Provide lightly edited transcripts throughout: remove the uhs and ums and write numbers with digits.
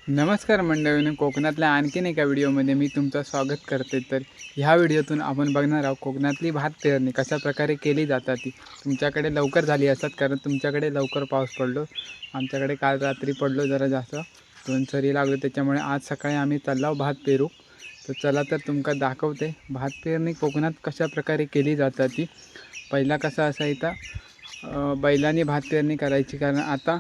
नमस्कार मंडळींनो, कोकणातल्या आणखीन एका व्हिडिओमध्ये मी तुमचं स्वागत करते. तर ह्या व्हिडिओतून आपण बघणार आहोत कोकणातली भात पेरणी कशा प्रकारे केली जातात. ती तुमच्याकडे लवकर झाली असतात कारण तुमच्याकडे लवकर पाऊस पडलो. आमच्याकडे काल रात्री पडलो जरा जास्त, 2 सरी लागलो. त्याच्यामुळे आज सकाळी आम्ही चाललो भात पेरू. तर चला तर तुमका दाखवते भात पेरणी कोकणात कशा प्रकारे केली जातात. ती पहिला कसा असायचा, बैलांनी भात पेरणी करायची, कारण आता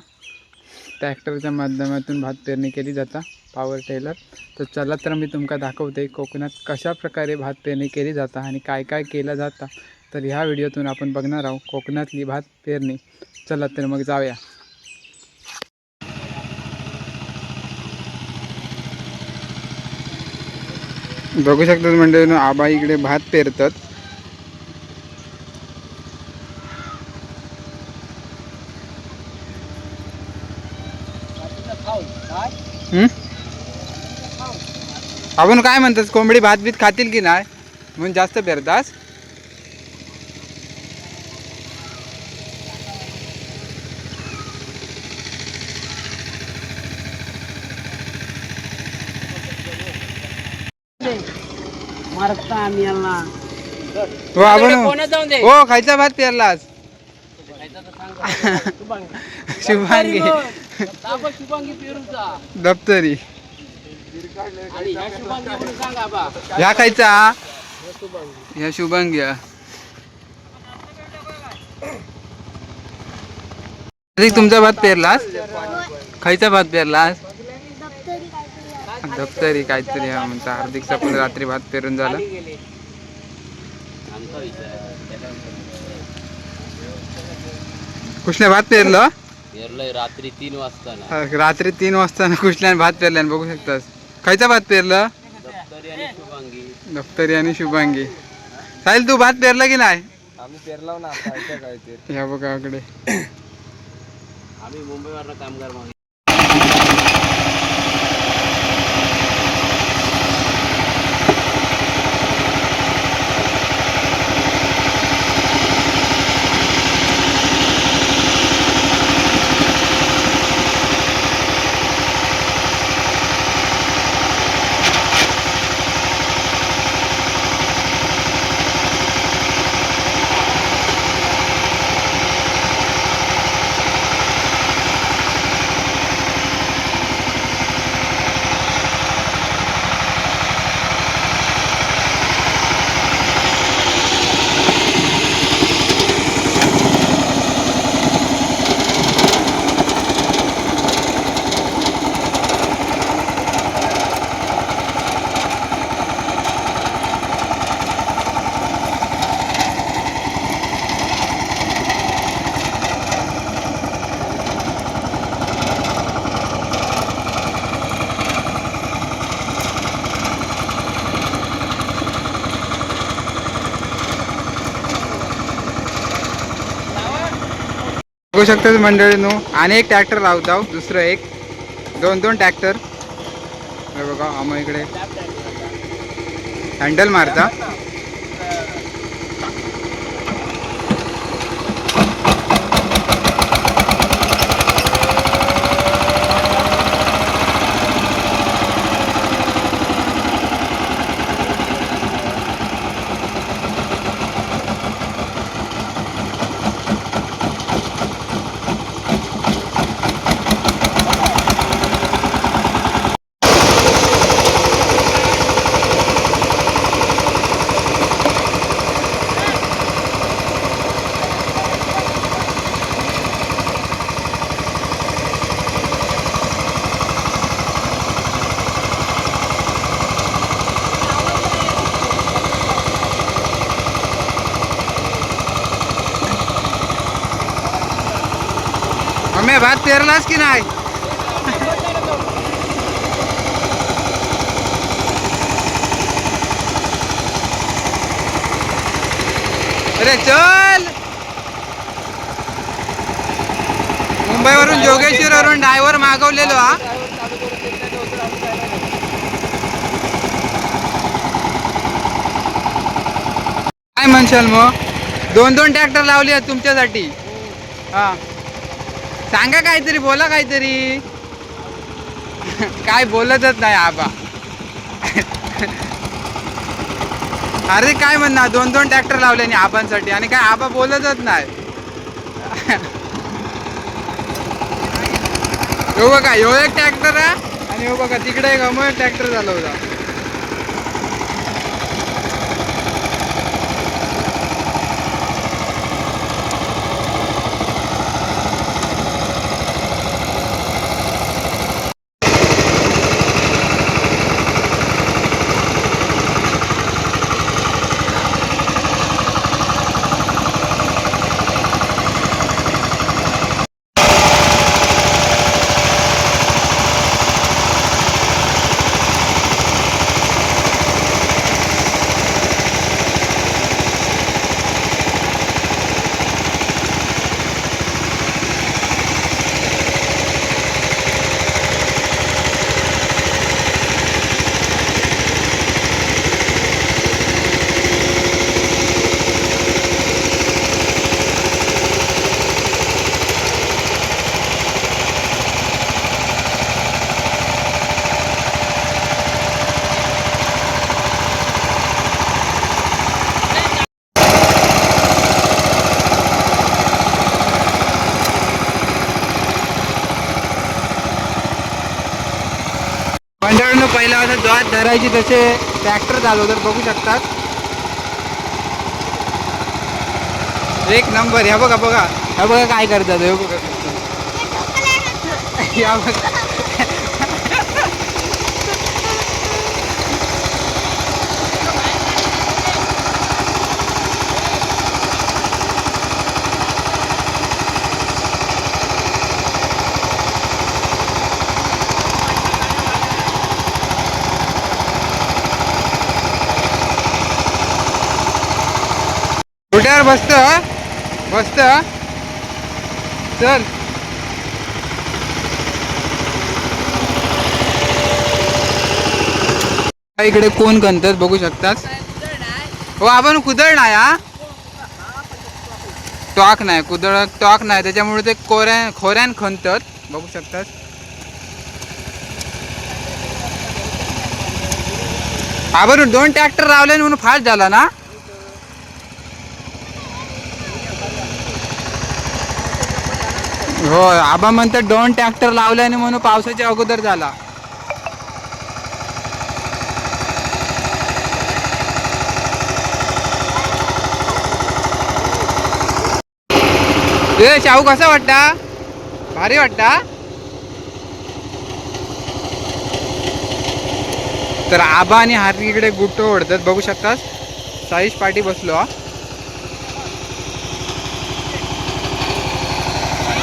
ट्रॅक्टरच्या माध्यमातून भात पेरणी केली जाता, पॉवर टेलर. तर चला तर मी तुमका दाखवते कोकणात कशा प्रकारे भात पेरणी केली जाता आणि काय काय केलं जातं. तर ह्या व्हिडिओतून आपण बघणार आहोत कोकणातली भात पेरणी. चला तर मग जाऊया. बघू शकतात मंडळींनो, आबा इकडे भात पेरतात. आपण काय म्हणतात, कोंबडी भात बीत खातील की नाही म्हणून जास्त पेरतास. हो आपण हो खायचा भात पेरलास. शुभांगी दप्तरी ह्या खायचा, ह्या शुभांगी. तुमचा भात पेरलास, खायचा भात पेरलास. दप्तरी काहीतरी हा म्हणता. हार्दिकचा पण रात्री भात पेरून झाला. कुठल्या भात पेरलं रात्री 3 वाजता. रात्री 3 वाजता कुठल्याने भात पेरल्याने बघू शकतास. खायचा भात पेरलं, दप्तरी आणि शुभांगी. साहिल तू भात पेरला की नाही. आम्ही पेरलाव ना आता. ह्या बघा इकडे आम्ही मुंबईवरनं कामगार मागे. बघू शकतात मंडळींनो, आणि एक ट्रॅक्टर लावतो, दुसरं एक, 2 ट्रॅक्टर. बघा आम्हा इकडे हँडल मारता. मम्मी भात पेरलास की नाही. अरे चल, मुंबईवरून जोगेश्वरवरून ड्रायव्हर मागवलेलो हा. काय म्हणशाल मग? 2-2 ट्रॅक्टर लावले आहेत तुमच्यासाठी. हा सांगा काहीतरी, बोला काहीतरी. काय बोलतच नाही आबा. अरे काय म्हणणार, 2-2 ट्रॅक्टर लावले आणि आबांसाठी, आणि काय आबा बोलतच नाही. हो बघा, ह्यो एक ट्रॅक्टर आहे आणि हो बघा तिकडे एक अमोल ट्रॅक्टर झाला होता. मंडळानं पहिला असं द्वार धरायची तसे ट्रॅक्टर चालवतात, बघू शकतात. एक नंबर. ह्या बघा बघा, ह्या बघा काय करतात, हे बघा. या बघा. कुठ्यावर बसत बसत चल. इकडे कोण खणतात बघू शकतात. हो आपण कुदळ नाही, हा टॉक नाही, कुदळ टॉक नाही, त्याच्यामुळे ते खोऱ्यान खणतात बघू शकतात. हा बरोबर 2 ट्रॅक्टर लावले म्हणून फास्ट झाला ना. हो आबा म्हणतात 2 ट्रॅक्टर लावल्याने म्हणून पावसाच्या अगोदर झाला. ए शाहू कसा वाटता? भारी वाटता. तर आबा आणि हार्दिकडे गुट्ट ओढतात बघू शकतात. साईश पाठी बसलो.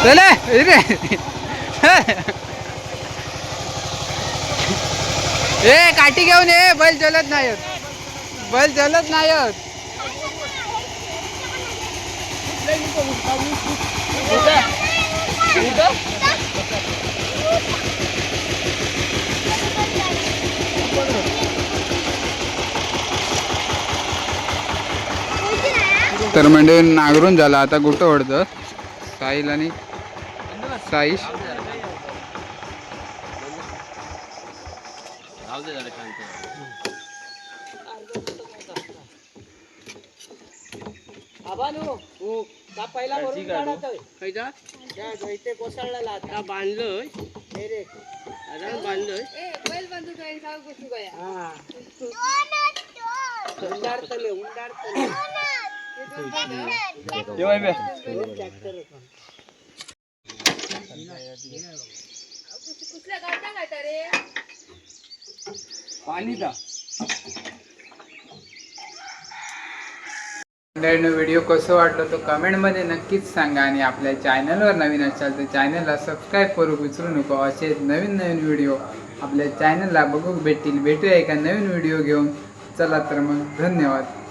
चले ए काठी घेऊन ये, बैल चलत नाही, बैल चलत नाही. तर म्हणजे नांगरून झाला, आता गुट्ट ओढतं साहिल आणि साईश. पहिला वरून काढायचं खैजा इथे कोसळला आता बांधलोय बांधलोय बैल बांधू काय साव गोष्टी काय हा उंडारतले कुठल्या गाड्या काय रे पाणी दा. व्हिडिओ कसं वाटलं तो कमेंटमध्ये नक्कीच सांगा, आणि आपल्या चॅनलवर नवीन असाल तर चॅनलला सबस्क्राईब करू विसरू नको. असे नवीन नवीन व्हिडिओ आपल्या चॅनलला बघू भेटतील. भेटूया एका नवीन व्हिडिओ घेऊन. चला तर मग धन्यवाद.